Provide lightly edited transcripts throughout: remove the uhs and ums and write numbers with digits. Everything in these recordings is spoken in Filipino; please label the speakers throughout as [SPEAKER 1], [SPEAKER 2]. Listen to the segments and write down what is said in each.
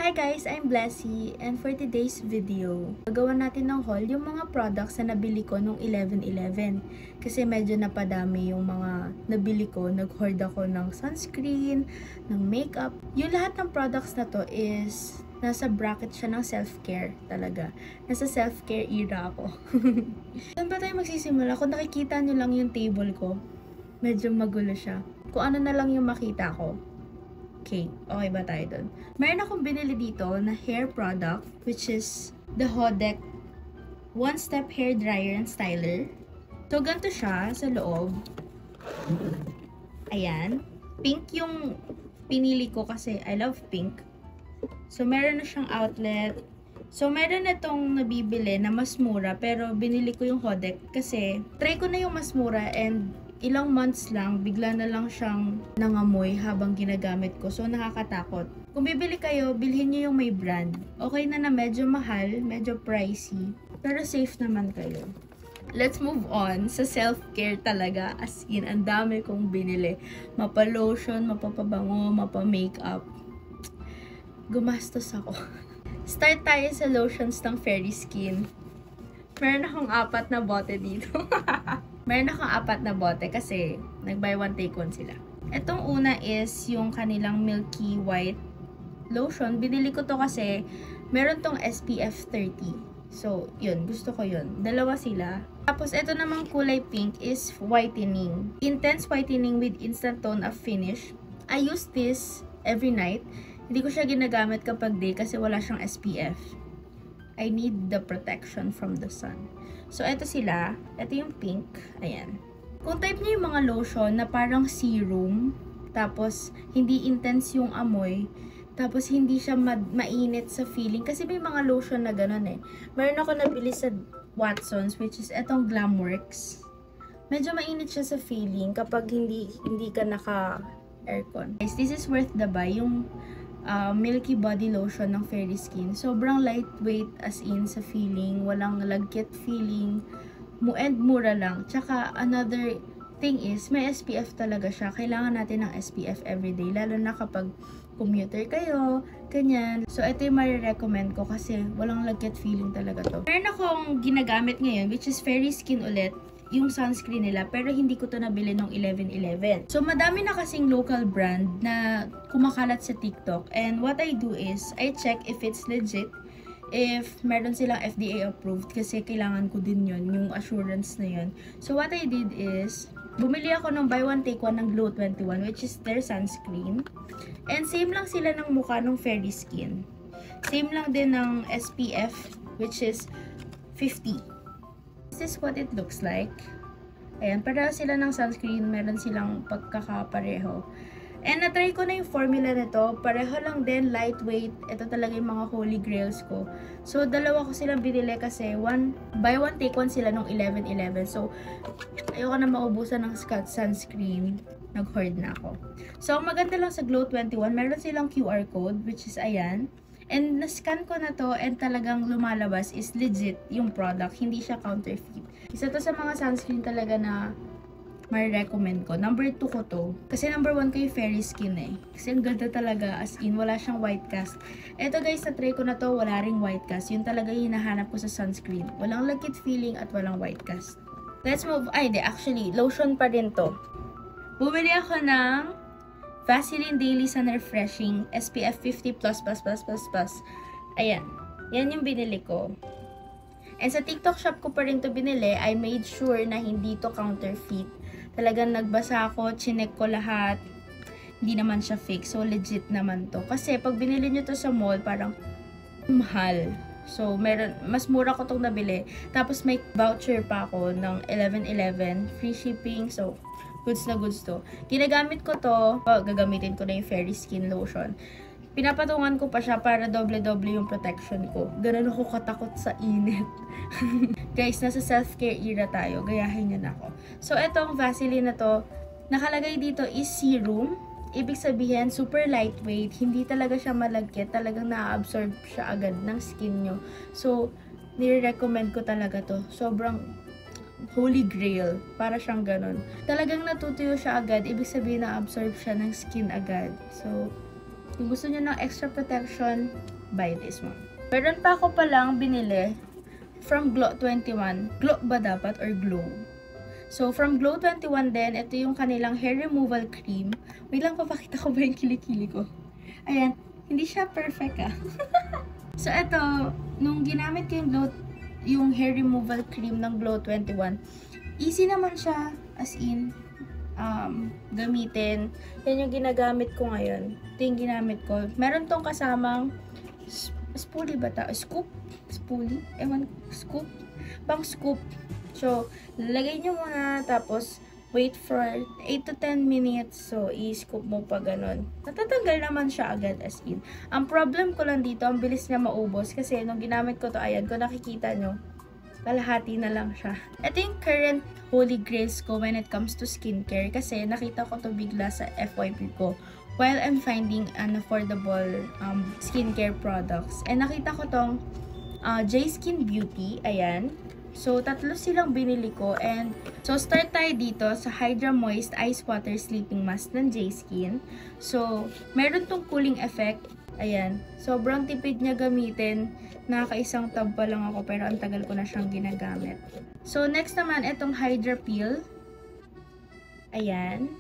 [SPEAKER 1] Hi guys, I'm Blessy, and for today's video, gagawa natin ng haul yung mga products na nabili ko nung 11/11. Kasi medyo napadami yung mga nabili ko. Nag-hoard ako ng sunscreen, ng makeup. Yung lahat ng products na to is nasa bracket siya ng self-care talaga. Nasa self-care era ako. Saan ba tayo magsisimula? Kung nakikita nyo lang yung table ko, medyo magulo siya. Kung ano na lang yung makita ko. Okay ba tayo dun? Meron akong binili dito na hair product, which is the Hodek One Step Hair Dryer and Styler. So, ganito siya sa loob. Ayan. Pink yung pinili ko kasi I love pink. So, meron na siyang outlet. So, meron na itong nabibili na mas mura, pero binili ko yung Hodek kasi try ko na yung mas mura and ilang months lang, bigla na lang siyang nangamoy habang ginagamit ko. So, nakakatakot. Kung bibili kayo, bilhin nyo yung may brand. Okay na medyo mahal, medyo pricey, pero safe naman kayo. Let's move on sa self-care talaga. As in, ang dami kong binili. Mapa-lotion, mapapabango, mapa-makeup. Gumastos ako. Start tayo sa lotions ng Fairy Skin. Meron akong 4 na bote dito. Meron akong 4 na bote kasi nag-buy one take one sila. Itong una is yung kanilang Milky White lotion. Binili ko to kasi meron tong SPF 30. So, yun. Gusto ko yun. Dalawa sila. Tapos, ito namang kulay pink is whitening. Intense whitening with instant tone of finish. I use this every night. Hindi ko siya ginagamit kapag day kasi wala siyang SPF. I need the protection from the sun. So, ito sila. Ito yung pink. Ayan. Kung type niyo yung mga lotion na parang serum, tapos hindi intense yung amoy, tapos hindi siya mainit sa feeling. Kasi may mga lotion na ganun eh. Meron ako nabili sa Watsons, which is etong Glamworks. Medyo mainit siya sa feeling kapag hindi ka naka-aircon. Guys, this is worth the buy. Yung Milky Body Lotion ng Fairy Skin. Sobrang lightweight as in sa feeling. Walang lagkit feeling. And mura lang. Tsaka another thing is, may SPF talaga siya. Kailangan natin ng SPF everyday. Lalo na kapag commuter kayo. Ganyan. So, ito yung marirecommend ko kasi walang lagkit feeling talaga to. Meron akong ginagamit ngayon, which is Fairy Skin ulit. Yung sunscreen nila, pero hindi ko to nabili nung 11/11. So, madami na kasing local brand na kumakalat sa TikTok. And what I do is, I check if it's legit, if meron silang FDA approved, kasi kailangan ko din yun, yung assurance na yun. So, what I did is, bumili ako ng buy one take one ng Glow 21, which is their sunscreen. And same lang sila ng mukha ng Fairy Skin. Same lang din ng SPF, which is 50. This is what it looks like. Ayan, pareho sila ng sunscreen. Meron silang pagkakapareho. And na-try ko na yung formula nito. Pareho lang din, lightweight. Ito talaga yung mga holy grails ko. So, dalawa ko silang binili kasi buy one take one sila nung 11/11. So, ayoko na maubusan ng sunscreen. Nag-hoard na ako. So, ang maganda lang sa Glow 21, meron silang QR code, which is ayan. And na-scan ko na to and talagang lumalabas is legit yung product. Hindi siya counterfeit. Isa to sa mga sunscreen talaga na ma-recommend ko. Number 2 ko to. Kasi number 1 ko yung Fairy Skin eh. Kasi ang ganda talaga. As in, wala siyang white cast. Eto guys, na-try ko na to. Wala ring white cast. Yun talaga yung hinahanap ko sa sunscreen. Walang lagkit feeling at walang white cast. Let's move. Ay, di. Actually, lotion pa rin to. Bumili ako ng Vaseline Daily Sun Refreshing SPF 50+++++. Ayan. Yan yung binili ko. And sa TikTok shop ko pa rin to binili. I made sure na hindi to counterfeit. Talagang nagbasa ako, chinek ko lahat. Hindi naman siya fake. So, legit naman to. Kasi pag binili nyo to sa mall, parang mahal. So, mas mura ko tong nabili. Tapos may voucher pa ako ng 11/11. Free shipping. So, goods na goods to. Ginagamit ko to. Gagamitin ko na yung Fairy Skin Lotion. Pinapatungan ko pa siya para doble-doble yung protection ko. Ganun ako katakot sa init. Guys, nasa self-care era tayo. Gayahin nyo na ako. So, etong Vaseline na to, nakalagay dito is serum. Ibig sabihin, super lightweight. Hindi talaga siya malagkit. Talagang na-absorb siya agad ng skin nyo. So, nire-recommend ko talaga to. Sobrang holy grail. Para siyang ganun. Talagang natutuyo siya agad. Ibig sabihin, na-absorb siya ng skin agad. So, Kung gusto nyo ng extra protection, buy this one. Meron pa ako palang binili from Glow 21. Glow ba dapat or Glow? So, from Glow 21 din, ito yung kanilang hair removal cream. Wait lang, papakita ko ba yung kilikili ko? Ayan, hindi siya perfect So, ito, nung ginamit ko yung hair removal cream ng Glow 21, easy naman siya, as in, gamitin. Yan yung ginagamit ko ngayon. Ito yung ginamit ko. Meron tong kasamang spoolie ba ta? Scoop? Spoolie? Ewan, scoop? Pang scoop. So, lalagay nyo muna, tapos wait for 8 to 10 minutes. So, i-scoop mo pa ganun. Natatanggal naman siya agad, as in. Ang problem ko lang dito, ang bilis niya maubos. Kasi nung ginamit ko to, ayan, kung nakikita nyo, kalahati na lang siya. Ito yung current holy grails ko when it comes to skincare. Kasi nakita ko to bigla sa FYP ko while I'm finding an affordable skincare products. And nakita ko tong J-Skin Beauty. Ayan. So, 3 silang binili ko. And so, start tayo dito sa Hydra Moist Ice Water Sleeping Mask ng J-Skin. So, meron tong cooling effect. Ayan. Sobrang tipid niya gamitin. Nakaka-isang tab pa lang ako pero ang tagal ko na siyang ginagamit. So, next naman, itong Hydra Peel. Ayan.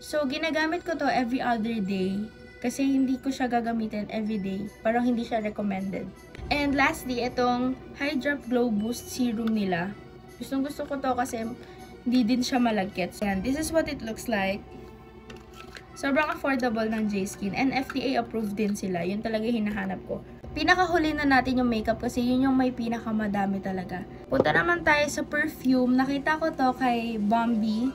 [SPEAKER 1] So, ginagamit ko to every other day. Kasi hindi ko siya gagamitin every day. Parang hindi siya recommended. And lastly, itong Hydra Glow Boost Serum nila. Gustong gusto ko to kasi hindi din siya malagkit. So, this is what it looks like. Sobrang affordable ng J-Skin. And FDA approved din sila. Yun talaga hinahanap ko. Pinakahuli na natin yung makeup kasi yun yung may pinakamadami talaga. Punta naman tayo sa perfume. Nakita ko to kay Bombi.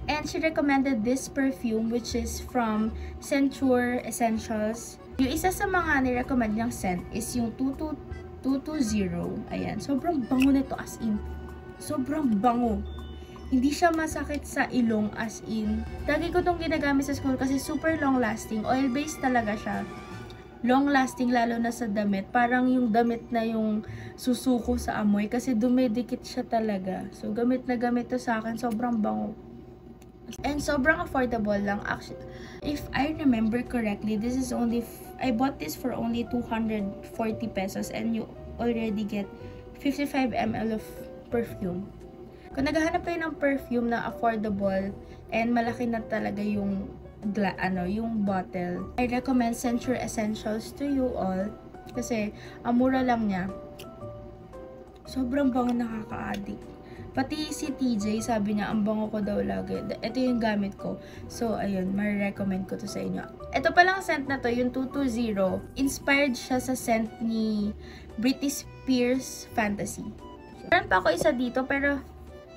[SPEAKER 1] And she recommended this perfume which is from Centure Essentials. Yung isa sa mga ni-recommend niyang scent is yung 220. Ayan. Sobrang bango nito, as in. Sobrang bango. Hindi siya masakit sa ilong, as in. Lagi ko tong ginagamit sa school kasi super long lasting. Oil-based talaga siya. Long lasting lalo na sa damit. Parang yung damit na yung susuko sa amoy kasi dumidikit siya talaga. So, gamit na gamit to sa akin. Sobrang bango. And sobrang affordable lang. Actually, if I remember correctly, this is only, I bought this for only 240 pesos and you already get 55 ml of perfume. Kung naghahanap kayo ng perfume na affordable and malaki na talaga yung bottle, I recommend Centure Essentials to you all kasi ang mura lang niya. Sobrang bango, nakaka-addict. Pati si TJ, sabi niya, ang bango ko daw lagi. Ito yung gamit ko. So, ayun, ma-recommend ko to sa inyo. Ito palang scent na to, yung 220. Inspired siya sa scent ni Britney Spears Fantasy. Meron pa ako isa dito, pero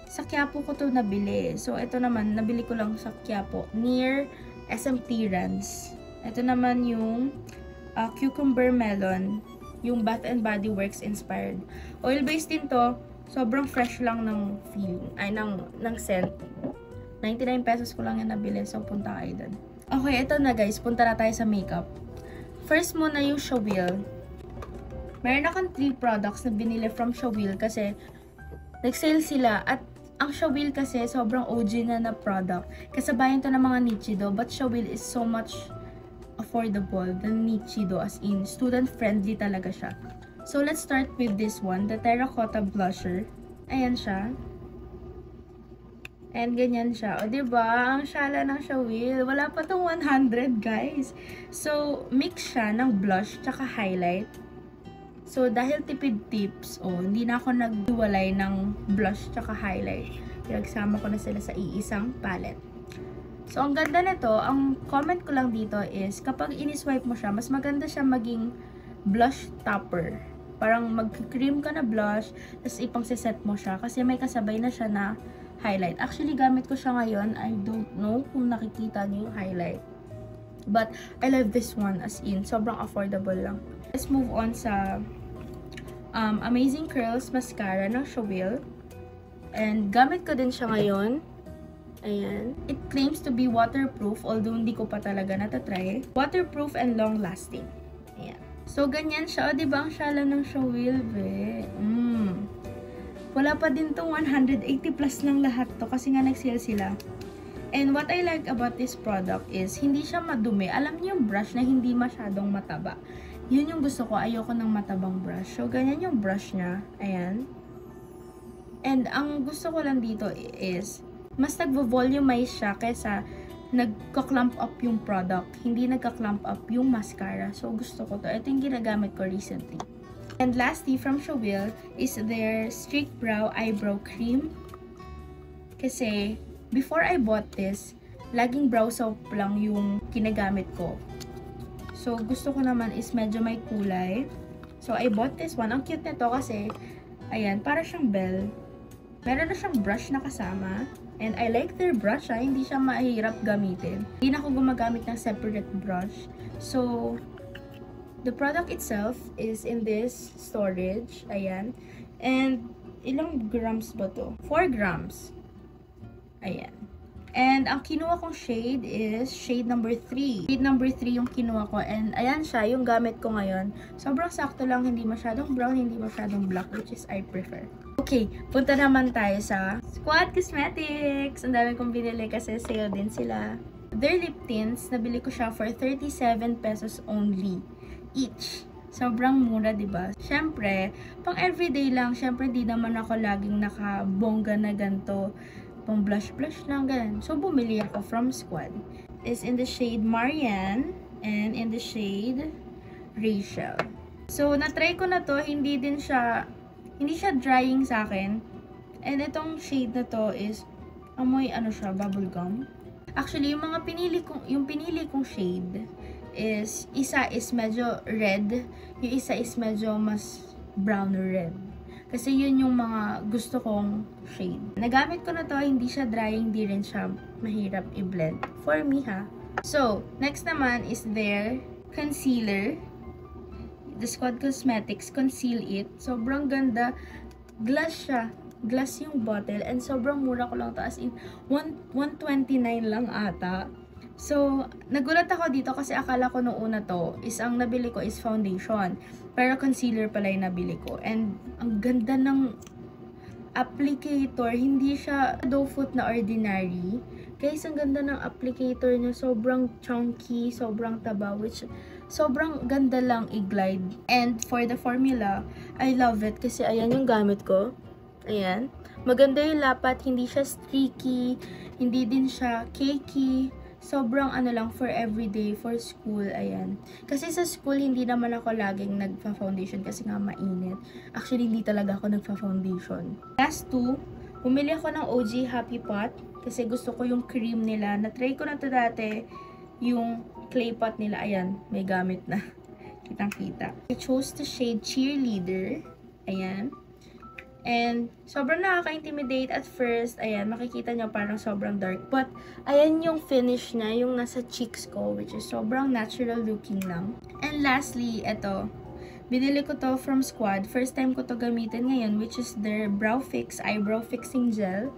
[SPEAKER 1] sa Quiapo ko to nabili. So, ito naman, nabili ko lang sa Quiapo. Near SM Clearance. Ito naman yung Cucumber Melon. Yung Bath and Body Works inspired. Oil-based din to. Sobrang fresh lang ng feeling. Ay, ng scent. 99 pesos ko lang yung nabili. So, punta kayo doon. Okay, ito na guys. Punta na tayo sa makeup. First muna yung Shawil. Meron akong 3 products na binili from Shawil kasi nag-sale sila. At ang Shawil kasi sobrang OG na product. Kasabayan to ng mga Nichido. But Shawil is so much affordable than Nichido, as in student-friendly talaga siya. So, let's start with this one, the Terracotta Blusher. Ayan siya. And ganyan siya. O, diba? Ang syala ng Shawil. Wala pa tong 100, guys. So, mix siya ng blush tsaka highlight. So, dahil tipid tips, hindi na ako naghiwalay ng blush tsaka highlight. Pinagsama ko na sila sa iisang palette. So, ang ganda nito, ang comment ko lang dito is, kapag ini-swipe mo siya, mas maganda siya maging blush topper. Parang mag-cream ka na blush, tapos ipang-set mo siya, kasi may kasabay na siya na highlight. Actually, gamit ko siya ngayon. I don't know kung nakikita niyo yung highlight. But, I love this one, as in, sobrang affordable lang. Let's move on sa Amazing Curls Mascara ng Shawil. And, gamit ko din siya ngayon. Ayan. It claims to be waterproof, although hindi ko pa talaga natatry. Waterproof and long-lasting. Ayan. So, ganyan siya. O, diba ang syala ng Shawil, be? Wala pa din tong 180 plus ng lahat to kasi nga nag-sale sila. And what I like about this product is, hindi siya madumi. Alam niyo yung brush na hindi masyadong mataba. Yun yung gusto ko. Ayoko ng matabang brush. So, ganyan yung brush niya. Ayan. And ang gusto ko lang dito is, mas nagvo-volumize siya kaysa nagka-clump up yung product. Hindi nagka-clump up yung mascara. So, gusto ko to. Ito yung ginagamit ko recently. And lastly, from Chewil is their Streak Brow Eyebrow Cream. Kasi, before I bought this, laging brow soap lang yung ginagamit ko. So, gusto ko naman is medyo may kulay. So, I bought this one. Ang cute nito kasi, ayan, para siyang bell. Meron na siyang brush na kasama. And I like their brush, hindi siya mahirap gamitin. Hindi na ako gumagamit ng separate brush. So, the product itself is in this storage. Ayan. And, ilang grams ba to? 4 grams. Ayan. And, ang kinuha kong shade is shade number 3. Shade number 3 yung kinuha ko. And, ayan siya, yung gamit ko ngayon. Sobrang sakto lang, hindi masyadong brown, hindi masyadong black, which is I prefer. Okay, punta naman tayo sa Squad Cosmetics. Ang dami kong binili kasi sale din sila. Their lip tints, nabili ko siya for 37 pesos only each. Sobrang mura, diba? Syempre, pang everyday lang. Syempre, di naman ako laging nakabongga na ganito. Pang blush-blush lang, ganun. So, bumili ako from Squad. It's in the shade Marianne and in the shade Rachel. So, na-try ko na to. Hindi siya drying sa akin. And itong shade na to is, amoy ano siya, bubblegum. Actually, yung pinili kong shade is, isa is medyo red, yung isa is medyo mas brown red. Kasi yun yung mga gusto kong shade. Nagamit ko na to, hindi siya drying, di rin siya mahirap i-blend. For me ha. So, next naman is their concealer. The Squad Cosmetics Conceal It. Sobrang ganda. Glass siya. Glass yung bottle. And sobrang mura ko lang to. As in, 129 lang ata. So, nagulat ako dito kasi akala ko nung una to is ang nabili ko is foundation. Pero concealer pala yung nabili ko. And ang ganda ng applicator. Hindi siya doe foot na ordinary. Guys, ang ganda ng applicator niya. Sobrang chunky, sobrang taba, which sobrang ganda lang i-glide. And for the formula, I love it kasi ayan yung gamit ko. Ayan. Maganda yung lapat, hindi siya streaky, hindi din siya cakey. Sobrang ano lang for everyday, for school, ayan. Kasi sa school, hindi naman ako laging nagpa-foundation kasi nga mainit. Actually, hindi talaga ako nagpa-foundation. Last two, bumili ako ng OG Happy Pot kasi gusto ko yung cream nila. Na-try ko na to dati, yung clay pot nila. Ayan, may gamit na. Kitang-kita. I chose the shade Cheerleader. Ayan. And, sobrang nakaka-intimidate at first. Ayan, makikita nyo parang sobrang dark. But, ayan yung finish niya, yung nasa cheeks ko, which is sobrang natural looking lang. And lastly, eto. Binili ko to from Squad. First time ko to gamitin ngayon, which is their Brow Fix Eyebrow Fixing Gel.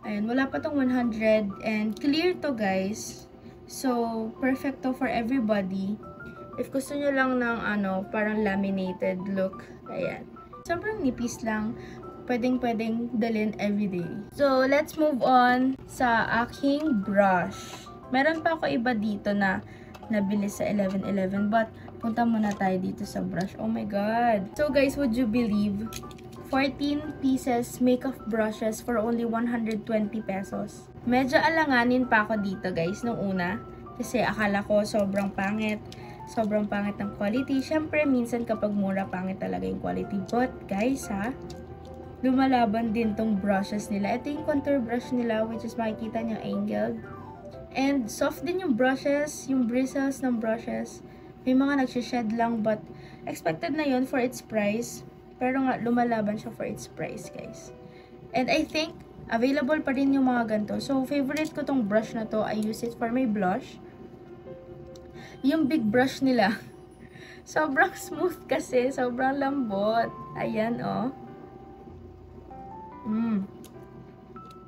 [SPEAKER 1] Ayan, wala pa tong 100. And, clear to, guys. So, perfect to for everybody. If gusto nyo lang ng, parang laminated look, ayan. Sobrang nipis lang. Pwedeng dalhin everyday. So, let's move on sa aking brush. Meron pa ako iba dito na nabili sa 11-11. But, punta muna tayo dito sa brush. Oh my God! So, guys, would you believe? 14 pieces makeup brushes for only 120 pesos. Medyo alanganin pa ako dito, guys, nung una. Kasi akala ko sobrang pangit. Sobrang pangit ng quality. Siyempre, minsan kapag mura, pangit talaga yung quality. But, guys, lumalaban din tong brushes nila. Ito yung contour brush nila, which is makikita nyo angled. And, soft din yung brushes, yung bristles ng brushes. May mga nagsished lang, but expected na yun for its price. Pero nga, lumalaban siya for its price, guys. And I think, available pa rin yung mga ganito. So, favorite ko tong brush na to. I use it for my blush. Yung big brush nila, sobrang smooth kasi, sobrang lambot. Ayan, oh.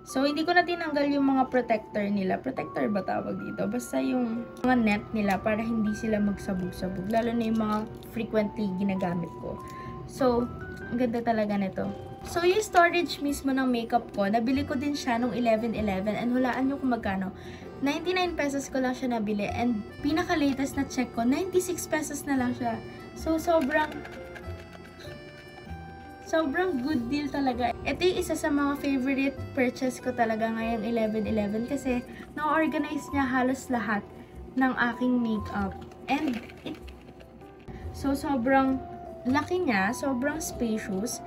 [SPEAKER 1] So, hindi ko na tinanggal yung mga protector nila. Protector ba tawag dito? Basta yung mga net nila para hindi sila magsabog-sabog. Lalo na yung mga frequently ginagamit ko. So, ang ganda talaga nito. So, yung storage mismo ng makeup ko, nabili ko din siya nung 11/11 and hulaan nyo kung magkano. 99 pesos ko lang siya nabili and pinaka-latest na check ko, 96 pesos na lang siya. So, sobrang good deal talaga. Ito yung isa sa mga favorite purchase ko talaga ngayong 11/11 kasi na-organize niya halos lahat ng aking makeup. And, sobrang laki niya, sobrang spacious.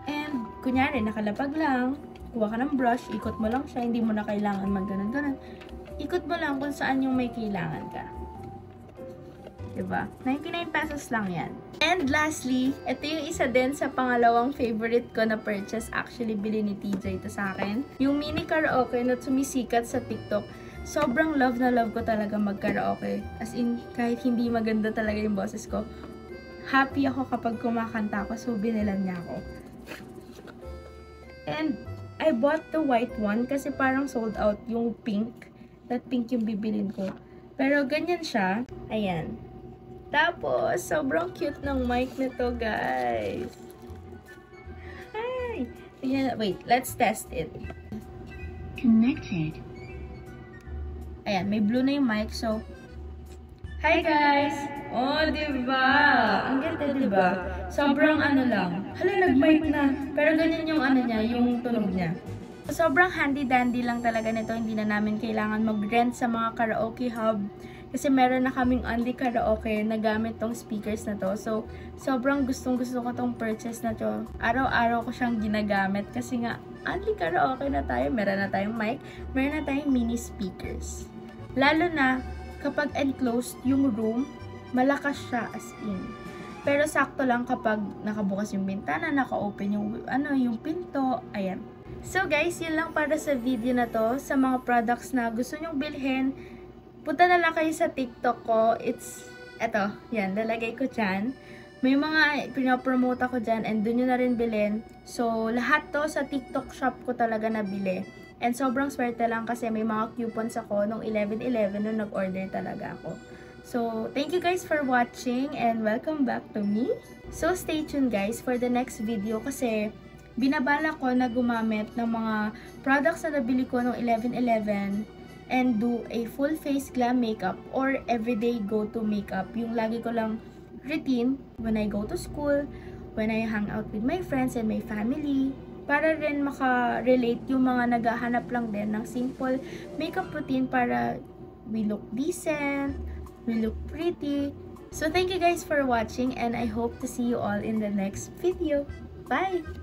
[SPEAKER 1] And, kunyari, nakalapag lang, kuha ka ng brush, ikot mo lang siya, hindi mo na kailangan mag-ganon-ganon. Ikot mo lang kung saan yung may kailangan ka. Diba? 99 pesos lang yan. And lastly, ito yung isa din sa pangalawang favorite ko na purchase. Actually, bili ni TJ ito sa akin. Yung mini karaoke na sumisikat sa TikTok. Sobrang love na love ko talaga mag-karaoke. As in, kahit hindi maganda talaga yung boses ko, happy ako kapag kumakanta ako. So, binilan niya ako. And I bought the white one kasi parang sold out yung pink. That pink yung bibilin ko. Pero ganyan siya. Ayan. Tapos, sobrang cute ng mic nito, guys. Hi! Ayan, wait, let's test it.
[SPEAKER 2] Connected.
[SPEAKER 1] Ayan, may blue na yung mic. So, hi guys! Oh, diba? Ang ganda, diba? Sobrang ano lang. Hala, nag-mic na. Pero ganyan yung ano niya, yung tunog niya. Sobrang handy-dandy lang talaga nito. Hindi na namin kailangan mag-rent sa mga karaoke hub. Kasi meron na kaming only karaoke na gamit tong speakers na to. So, sobrang gustong-gusto ko tong purchase na to. Araw-araw ko siyang ginagamit kasi nga, only karaoke na tayo. Meron na tayong mic, meron na tayong mini speakers. Lalo na, kapag enclosed yung room, malakas siya as in. Pero sakto lang kapag nakabukas yung bintana, naka-open yung pinto, ayan. So guys, yun lang para sa video na to. Sa mga products na gusto nyong bilhin, punta na lang kayo sa TikTok ko. Eto, yan, lalagay ko dyan. May mga pinopromote ako dyan and dun nyo na rin bilhin. So, lahat to sa TikTok shop ko talaga nabili. And sobrang swerte lang kasi may mga coupons ako nung 11/11 nung nag-order talaga ako. So, thank you guys for watching and welcome back to me. So, stay tuned guys for the next video kasi binabala ko na gumamit ng mga products na nabili ko nung 11/11 and do a full face glam makeup or everyday go-to makeup. Yung lagi ko lang routine when I go to school, when I hang out with my friends and my family. Para rin maka-relate yung mga naghahanap lang din ng simple makeup routine para we look decent, we look pretty. So, thank you guys for watching and I hope to see you all in the next video. Bye!